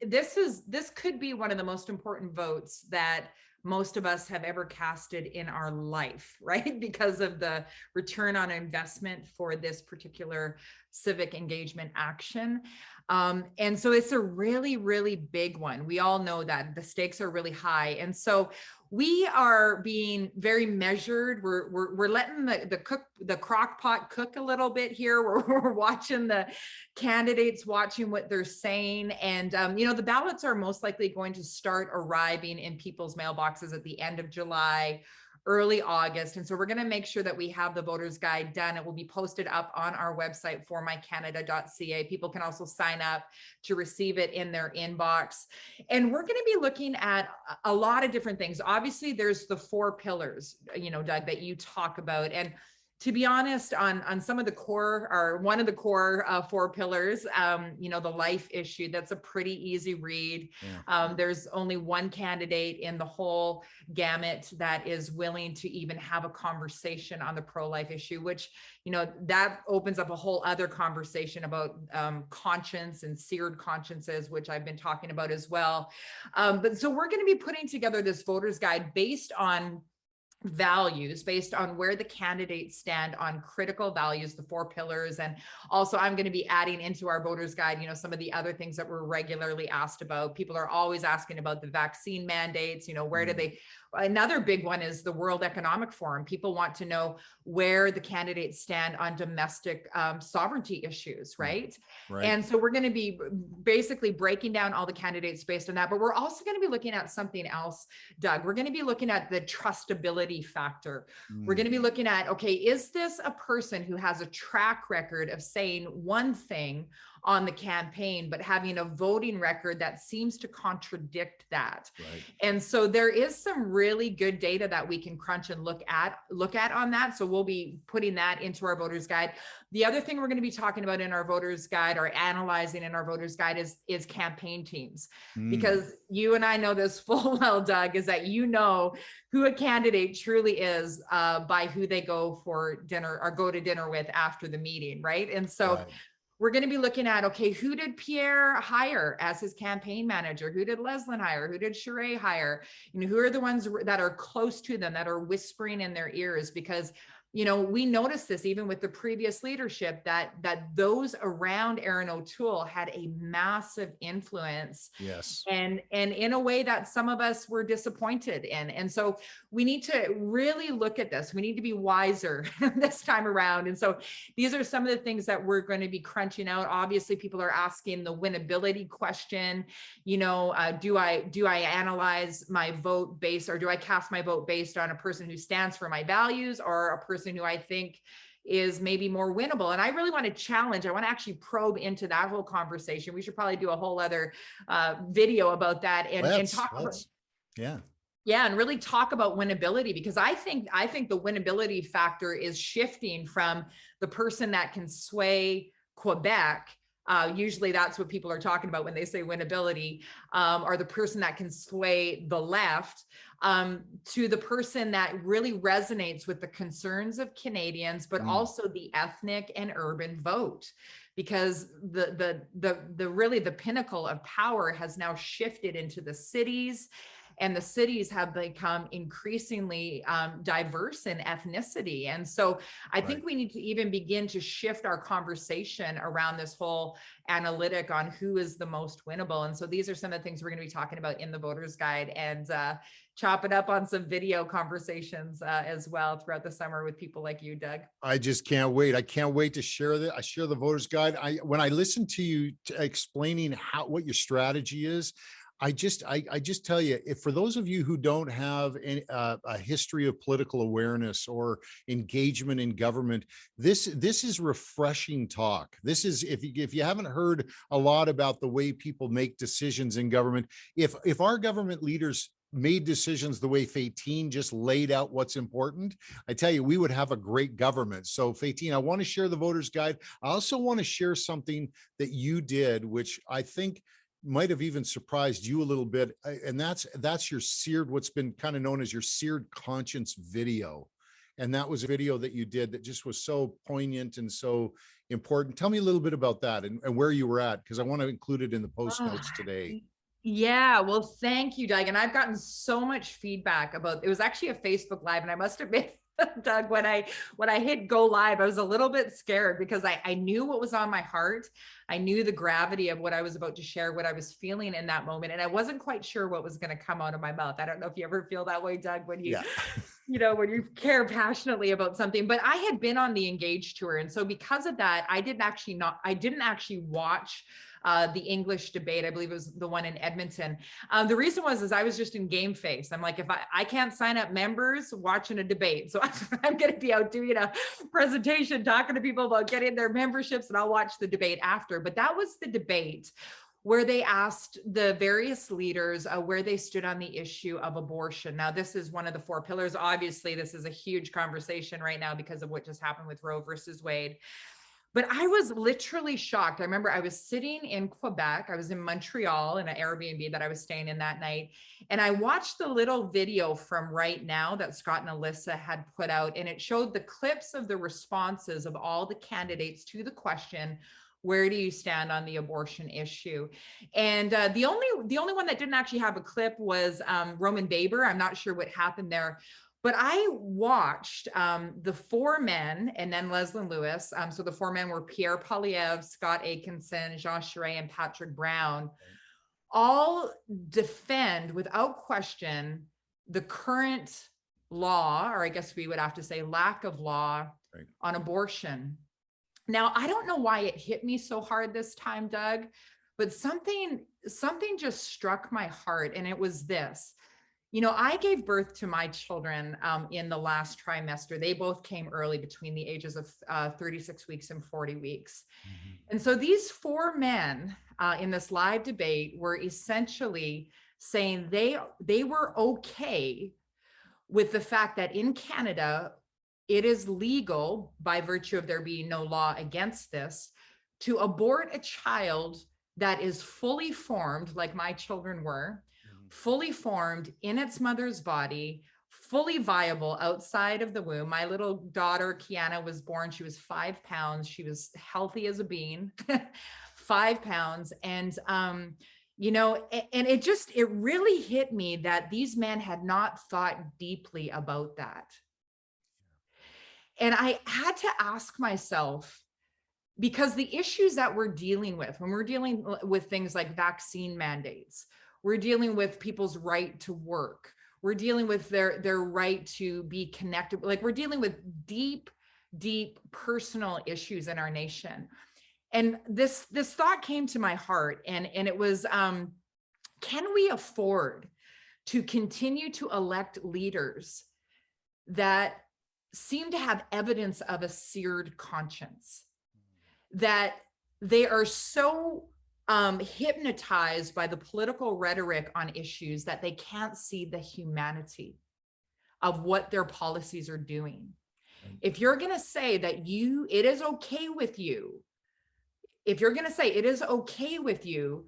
This could be one of the most important votes that most of us have ever casted in our life, right? Because of the return on investment for this particular civic engagement action. And so it's a really, really big one. We all know that the stakes are really high. And so we are being very measured. We're letting the crock pot cook a little bit here. We're watching the candidates, watching what they're saying. And, the ballots are most likely going to start arriving in people's mailboxes at the end of July, early August. And so we're going to make sure that we have the voter's guide done. It will be posted up on our website, formycanada.ca. People can also sign up to receive it in their inbox. And we're going to be looking at a lot of different things. Obviously, there's the 4 pillars, Doug, that you talk about. And to be honest, on some of the core, or one of the core 4 pillars, the life issue, that's a pretty easy read. Yeah. There's only one candidate in the whole gamut that is willing to even have a conversation on the pro-life issue, which, that opens up a whole other conversation about conscience and seared consciences, which I've been talking about as well. But so we're going to be putting together this voter's guide based on values, based on where the candidates stand on critical values, the 4 pillars. And also I'm going to be adding into our voters guide, some of the other things that we're regularly asked about. People are always asking about the vaccine mandates, where do they, another big one is the World Economic Forum. People want to know where the candidates stand on domestic sovereignty issues, right? And so we're going to be basically breaking down all the candidates based on that, but we're also going to be looking at something else, Doug. We're going to be looking at the trustability factor. We're going to be looking at, okay, is this a person who has a track record of saying one thing on the campaign, but having a voting record that seems to contradict that. Right. And so there is some really good data that we can crunch and look at on that. So we'll be putting that into our voters guide. The other thing we're going to be talking about in our voters guide, or analyzing in our voters guide, is campaign teams. Because you and I know this full well, Doug, is that you know who a candidate truly is by who they go for dinner or go to dinner with after the meeting, right? And so we're going to be looking at, okay, who did Pierre hire as his campaign manager? Who did Leslyn hire? Who did Sheree hire? You know, who are the ones that are close to them, that are whispering in their ears? Because, you know, we noticed this even with the previous leadership, that those around Erin O'Toole had a massive influence. Yes. And in a way that some of us were disappointed in. And so we need to really look at this. We need to be wiser this time around. And so these are some of the things that we're going to be crunching out. Obviously, people are asking the winnability question. You know, do I analyze my vote based, or do I cast my vote based on a person who stands for my values, or a person who I think is maybe more winnable? And I really want to challenge, I want to actually probe into that whole conversation. We should probably do a whole other video about that and talk about, and really talk about winnability, because I think the winnability factor is shifting from the person that can sway Quebec. Usually that's what people are talking about when they say winnability, or the person that can sway the left, to the person that really resonates with the concerns of Canadians, but also the ethnic and urban vote. Because the really the pinnacle of power has now shifted into the cities, and the cities have become increasingly diverse in ethnicity. And so I think we need to even begin to shift our conversation around this whole analytic on who is the most winnable. And so these are some of the things we're going to be talking about in the voters guide, and chop it up on some video conversations as well throughout the summer with people like you, Doug. I just can't wait. I can't wait to share that. I share the voters guide. When I listen to you explaining what your strategy is, I just tell you, if for those of you who don't have a history of political awareness or engagement in government, this is refreshing talk. This is, if you haven't heard a lot about the way people make decisions in government, if our government leaders made decisions the way Faytene just laid out what's important, I tell you, we would have a great government. So Faytene, I want to share the voters guide. I also want to share something that you did, which I think might have even surprised you a little bit. And that's your Seared, what's been kind of known as your Seared conscience video. And that was a video that you did that just was so poignant and so important. Tell me a little bit about that and where you were at, because I want to include it in the post notes today. Yeah, well, thank you, Doug. And I've gotten so much feedback about, it was actually a Facebook Live, and I must admit, Doug, when I hit go live, I was a little bit scared, because I knew what was on my heart. I knew the gravity of what I was about to share, what I was feeling in that moment. And I wasn't quite sure what was going to come out of my mouth. I don't know if you ever feel that way, Doug, when you, you know, when you care passionately about something. But I had been on the Engage tour. And so because of that, I didn't actually watch the English debate. I believe it was the one in Edmonton. The reason was I was just in game face. I'm like, if I can't sign up members watching a debate, so I'm going to be out doing a presentation, talking to people about getting their memberships, and I'll watch the debate after. But that was the debate where they asked the various leaders where they stood on the issue of abortion. Now, this is one of the 4 pillars. Obviously, this is a huge conversation right now because of what just happened with Roe versus Wade. But I was literally shocked. I remember I was sitting in Quebec. I was in Montreal in an Airbnb that I was staying in that night. And I watched the little video from Right Now that Scott and Alyssa had put out. And it showed the clips of the responses of all the candidates to the question, where do you stand on the abortion issue? And the only one that didn't actually have a clip was Roman Baber. I'm not sure what happened there. But I watched the 4 men and then Leslyn Lewis. So the 4 men were Pierre Poilievre, Scott Aitkenson, Jean Charest, and Patrick Brown, all defend without question the current law, or I guess we would have to say lack of law on abortion. Now, I don't know why it hit me so hard this time, Doug, but something just struck my heart, and it was this. You know, I gave birth to my children in the last trimester. They both came early, between the ages of 36 weeks and 40 weeks. And so these four men in this live debate were essentially saying they were okay with the fact that in Canada, it is legal by virtue of there being no law against this to abort a child that is fully formed, like my children were, fully formed in its mother's body, fully viable outside of the womb. My little daughter, Kiana, was born. She was 5 pounds. She was healthy as a bean, 5 pounds. And, you know, and it really hit me that these men had not thought deeply about that. And I had to ask myself, because the issues that we're dealing with, when we're dealing with things like vaccine mandates, we're dealing with people's right to work, we're dealing with their right to be connected, like we're dealing with deep personal issues in our nation. And this thought came to my heart, and it was, can we afford to continue to elect leaders that seem to have evidence of a seared conscience, that they are so hypnotized by the political rhetoric on issues that they can't see the humanity of what their policies are doing? If you're going to say that it is okay with you, if you're going to say it is okay with you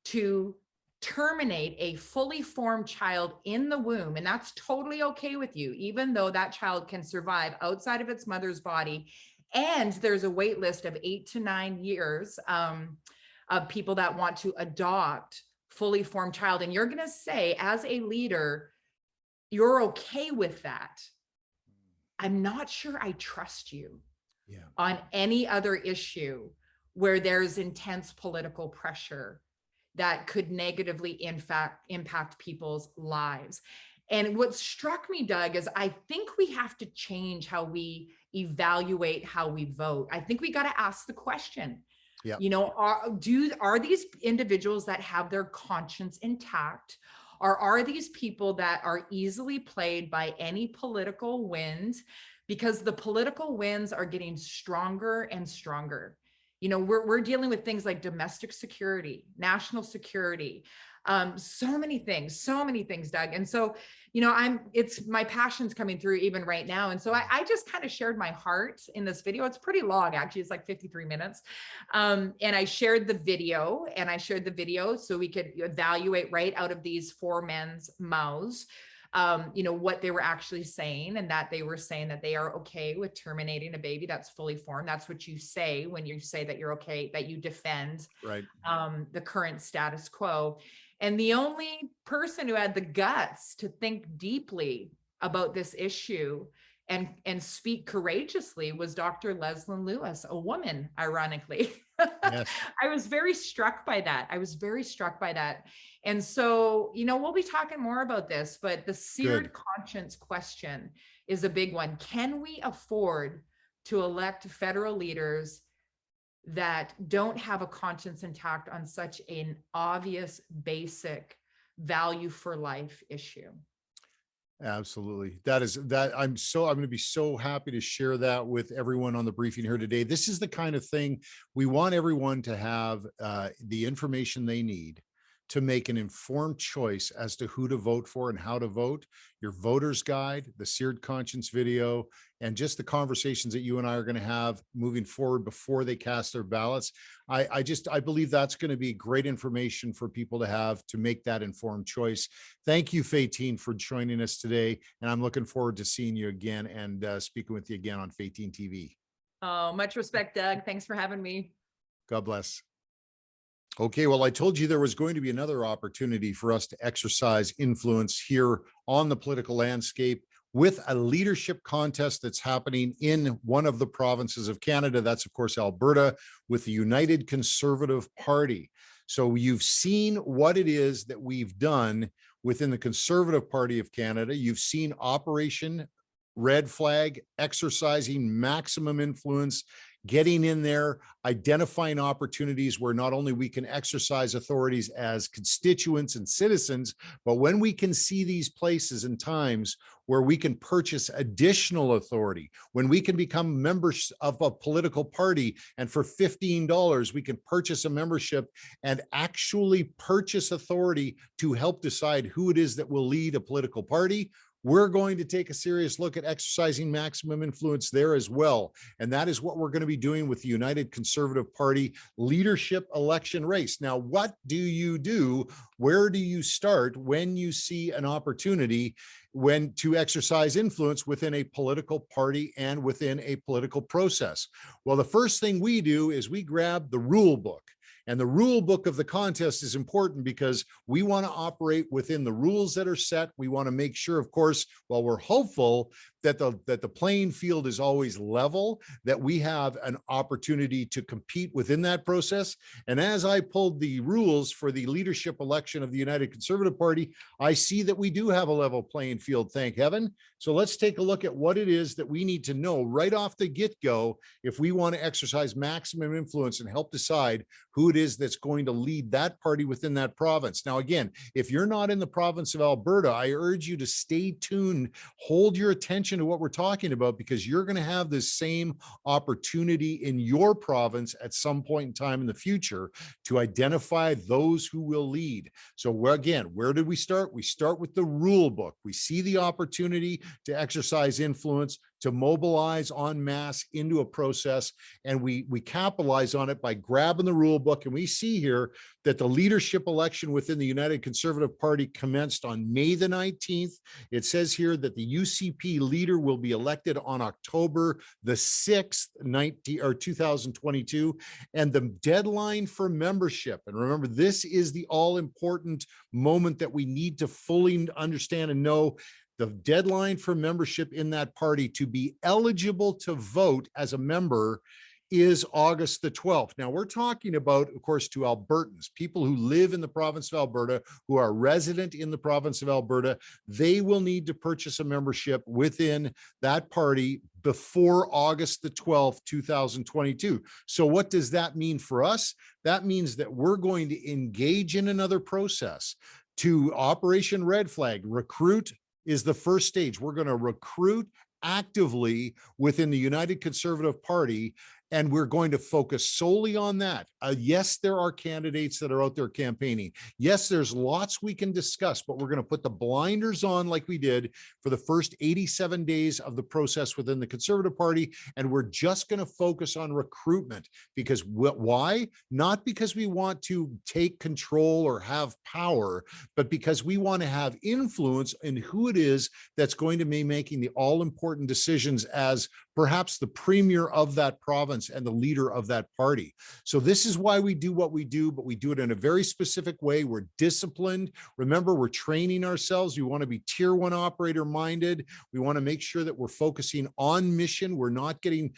to terminate a fully formed child in the womb, and that's totally okay with you, even though that child can survive outside of its mother's body, and there's a wait list of 8 to 9 years of people that want to adopt fully formed child, and you're going to say as a leader you're okay with that, I'm not sure I trust you on any other issue where there's intense political pressure that could negatively, in fact, impact people's lives. And what struck me, Doug, is I think we have to change how we evaluate how we vote. I think we got to ask the question, you know, are these individuals that have their conscience intact, or are these people that are easily played by any political wind? Because the political winds are getting stronger and stronger. You know, we're dealing with things like domestic security, national security, so many things, Doug. And so, you know, it's my passion's coming through even right now. And so I just kind of shared my heart in this video. It's pretty long, actually. It's like 53 minutes. And I shared the video, so we could evaluate right out of these four men's mouths, you know, what they were actually saying, and that they were saying that they are okay with terminating a baby that's fully formed. That's what you say when you say that you're okay, that you defend the current status quo. And the only person who had the guts to think deeply about this issue and speak courageously was Dr. Leslyn Lewis, a woman, ironically. Yes. I was very struck by that. And so, you know, we'll be talking more about this, but the seared conscience question is a big one. Can we afford to elect federal leaders that don't have a conscience intact on such an obvious, basic value for life issue? Absolutely. I'm going to be so happy to share that with everyone on the briefing here today. This is the kind of thing we want everyone to have the information they need to make an informed choice as to who to vote for and how to vote. Your voter's guide, the Seared Conscience video, and just the conversations that you and I are going to have moving forward before they cast their ballots. I believe that's going to be great information for people to have to make that informed choice. Thank you, Faytene, for joining us today. And I'm looking forward to seeing you again and speaking with you again on Faytene TV. Oh, much respect, Doug. Thanks for having me. God bless. Okay, well, I told you there was going to be another opportunity for us to exercise influence here on the political landscape with a leadership contest that's happening in one of the provinces of Canada. That's, of course, Alberta, with the United Conservative Party. So you've seen what it is that we've done within the Conservative Party of Canada. You've seen Operation Red Flag exercising maximum influence, getting in there, identifying opportunities where not only we can exercise authorities as constituents and citizens, but when we can see these places and times where we can purchase additional authority, when we can become members of a political party, and for $15, we can purchase a membership and actually purchase authority to help decide who it is that will lead a political party. We're going to take a serious look at exercising maximum influence there as well. And that is what we're going to be doing with the United Conservative Party leadership election race. Now, what do you do? Where do you start when you see an opportunity when to exercise influence within a political party and within a political process? Well, the first thing we do is we grab the rule book. And the rule book of the contest is important because we want to operate within the rules that are set. We want to make sure, of course, while we're hopeful that the playing field is always level, that we have an opportunity to compete within that process. And as I pulled the rules for the leadership election of the United Conservative Party, I see that we do have a level playing field, thank heaven. So let's take a look at what it is that we need to know right off the get-go if we want to exercise maximum influence and help decide who it is that's going to lead that party within that province. Now, again, if you're not in the province of Alberta, I urge you to stay tuned, hold your attention to what we're talking about, because you're going to have this same opportunity in your province at some point in time in the future to identify those who will lead. So again, where did we start? We start with the rule book. We see the opportunity to exercise influence, to mobilize en masse into a process, and we capitalize on it by grabbing the rule book. And we see here that the leadership election within the United Conservative Party commenced on May the 19th. It says here that the UCP leader will be elected on October the 6th, 2022. And the deadline for membership, and remember, this is the all-important moment that we need to fully understand and know. The deadline for membership in that party to be eligible to vote as a member is August the 12th. Now, we're talking about, of course, to Albertans, people who live in the province of Alberta, who are resident in the province of Alberta. They will need to purchase a membership within that party before August the 12th, 2022. So what does that mean for us? That means that we're going to engage in another process to Operation Red Flag. Recruit is the first stage. We're going to recruit actively within the United Conservative Party, and we're going to focus solely on that. Yes, there are candidates that are out there campaigning. Yes, there's lots we can discuss, but we're going to put the blinders on like we did for the first 87 days of the process within the Conservative Party, and we're just going to focus on recruitment. Because why? Not because we want to take control or have power, but because we want to have influence in who it is that's going to be making the all-important decisions as perhaps the premier of that province and the leader of that party. So this is why we do what we do, but we do it in a very specific way. We're disciplined. Remember, we're training ourselves. We want to be tier 1 operator minded. We want to make sure that we're focusing on mission. We're not getting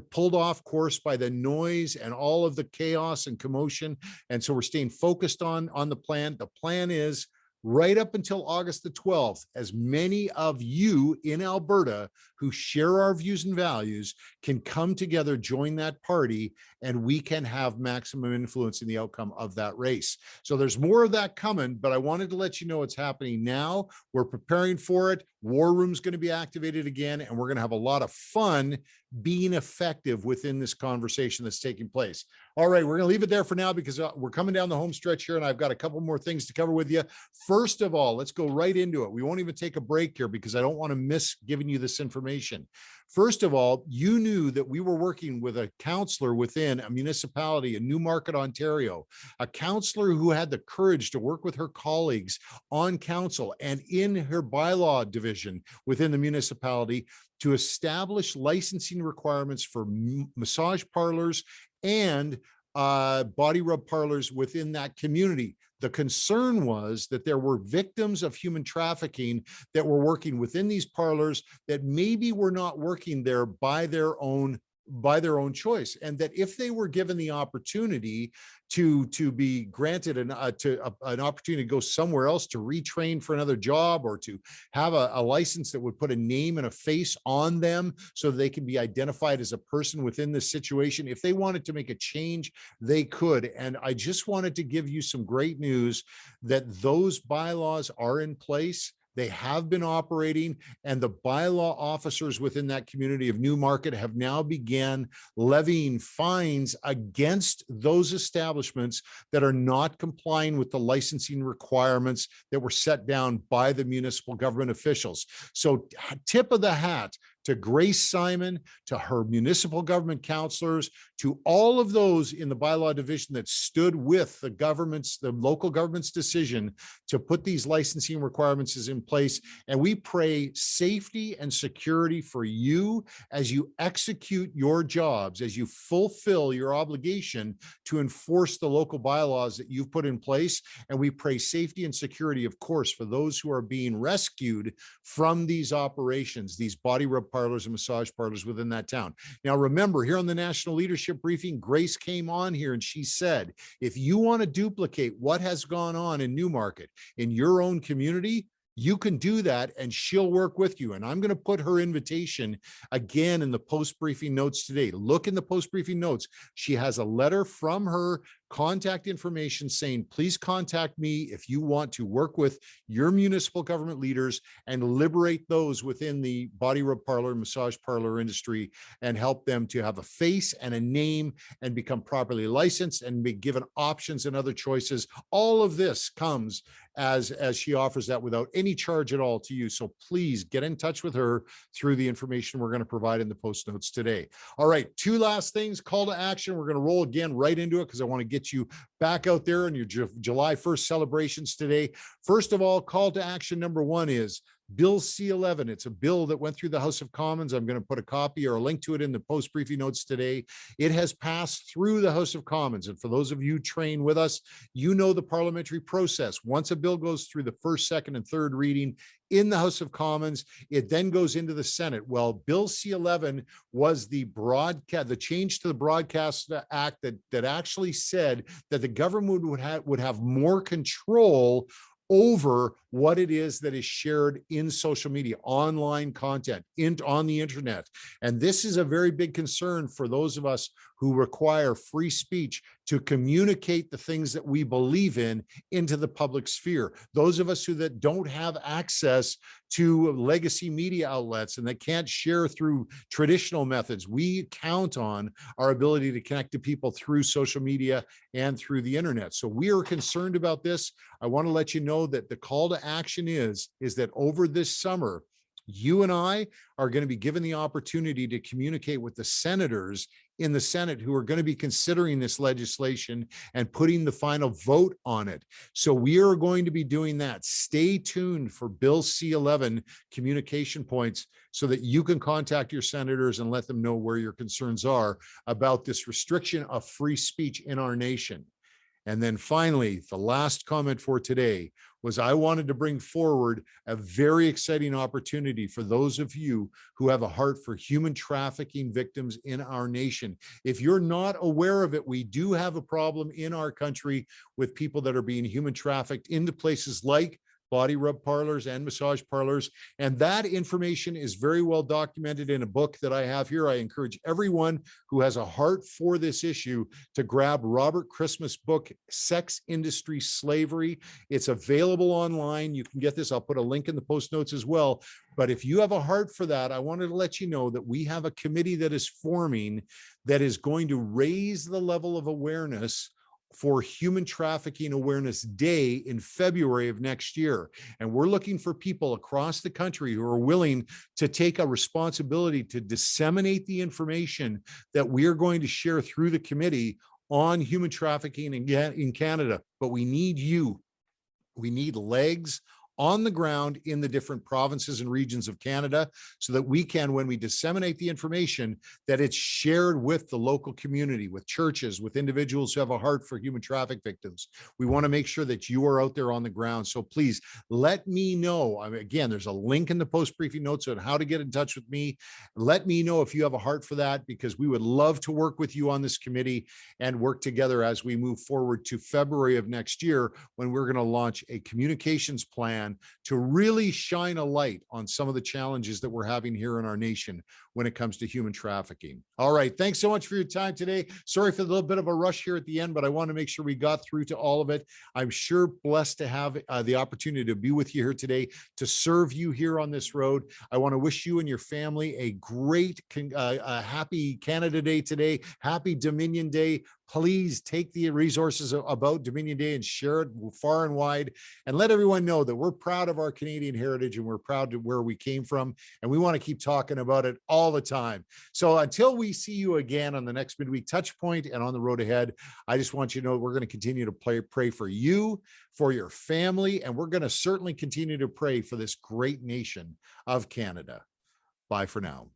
pulled off course by the noise and all of the chaos and commotion. And so we're staying focused on the plan. The plan is right up until August the 12th, as many of you in Alberta who share our views and values can come together, join that party, and we can have maximum influence in the outcome of that race. So there's more of that coming, but I wanted to let you know it's happening now. We're preparing for it. War Room's going to be activated again, and we're going to have a lot of fun being effective within this conversation that's taking place. All right, we're going to leave it there for now because we're coming down the home stretch here, and I've got a couple more things to cover with you. First of all, let's go right into it. We won't even take a break here because I don't want to miss giving you this information. First of all, you knew that we were working with a councillor within a municipality in Newmarket, Ontario, a councillor who had the courage to work with her colleagues on council and in her bylaw division within the municipality to establish licensing requirements for massage parlors and body rub parlors within that community. The concern was that there were victims of human trafficking that were working within these parlors that maybe were not working there by their own by their own choice, and that if they were given the opportunity to be granted an opportunity to go somewhere else, to retrain for another job, or to have a license that would put a name and a face on them so they can be identified as a person within this situation, if they wanted to make a change, they could. And I just wanted to give you some great news that those bylaws are in place. They have been operating, and the bylaw officers within that community of Newmarket have now began levying fines against those establishments that are not complying with the licensing requirements that were set down by the municipal government officials. So tip of the hat to Grace Simon, to her municipal government counselors, to all of those in the bylaw division that stood with the local government's decision to put these licensing requirements in place. And we pray safety and security for you as you execute your jobs, as you fulfill your obligation to enforce the local bylaws that you've put in place. And we pray safety and security, of course, for those who are being rescued from these operations, these body rub parlors and massage parlors within that town. Now, remember, here on the National Leadership Briefing, Grace came on here and she said, if you want to duplicate what has gone on in Newmarket in your own community, you can do that, and she'll work with you. And I'm going to put her invitation again in the post-briefing notes today. Look in the post-briefing notes. She has a letter from her contact information saying, please contact me if you want to work with your municipal government leaders and liberate those within the body rub parlor, massage parlor industry, and help them to have a face and a name and become properly licensed and be given options and other choices. All of this comes as she offers that without any charge at all to you. So please get in touch with her through the information we're going to provide in the post notes today. All right, two last things. Call to action. We're going to roll again right into it because I want to get you back out there in your July 1st celebrations today. First of all, call to action number one is Bill C-11. It's a bill that went through the House of Commons. I'm going to put a copy or a link to it in the post-briefing notes today. It has passed through the House of Commons. And for those of you trained with us, you know the parliamentary process. Once a bill goes through the first, second, and third reading in the House of Commons, it then goes into the Senate. Well, Bill C-11 was the change to the Broadcast Act that actually said that the government would have more control over what it is that is shared in social media, online content, on the internet. And this is a very big concern for those of us who require free speech to communicate the things that we believe in into the public sphere. Those of us that don't have access to legacy media outlets and that can't share through traditional methods, we count on our ability to connect to people through social media and through the internet. So we are concerned about this. I want to let you know that the call to action is that over this summer, you and I are going to be given the opportunity to communicate with the senators in the Senate who are going to be considering this legislation and putting the final vote on it. So we are going to be doing that. Stay tuned for Bill C-11 communication points so that you can contact your senators and let them know where your concerns are about this restriction of free speech in our nation. And then finally, the last comment for today was I wanted to bring forward a very exciting opportunity for those of you who have a heart for human trafficking victims in our nation. If you're not aware of it, we do have a problem in our country with people that are being human trafficked into places like body rub parlors and massage parlors. And that information is very well documented in a book that I have here. I encourage everyone who has a heart for this issue to grab Robert Christmas' book, Sex Industry Slavery. It's available online. You can get this. I'll put a link in the post notes as well. But if you have a heart for that, I wanted to let you know that we have a committee that is forming that is going to raise the level of awareness for Human Trafficking Awareness Day in February of next year. And we're looking for people across the country who are willing to take a responsibility to disseminate the information that we are going to share through the committee on human trafficking in Canada. But we need you. We need legs on the ground in the different provinces and regions of Canada, so that we can, when we disseminate the information, that it's shared with the local community, with churches, with individuals who have a heart for human traffic victims. We want to make sure that you are out there on the ground. So please let me know. I mean, again, there's a link in the post-briefing notes on how to get in touch with me. Let me know if you have a heart for that, because we would love to work with you on this committee and work together as we move forward to February of next year, when we're going to launch a communications plan to really shine a light on some of the challenges that we're having here in our nation when it comes to human trafficking. All right. Thanks so much for your time today. Sorry for the little bit of a rush here at the end, but I want to make sure we got through to all of it. I'm sure blessed to have the opportunity to be with you here today, to serve you here on this road. I want to wish you and your family a great, happy Canada Day today. Happy Dominion Day. Please take the resources about Dominion Day and share it far and wide, and let everyone know that we're proud of our Canadian heritage and we're proud of where we came from, and we want to keep talking about it all the time. So until we see you again on the next midweek touch point and on the road ahead, I just want you to know we're going to continue to pray for you, for your family, and we're going to certainly continue to pray for this great nation of Canada. Bye for now.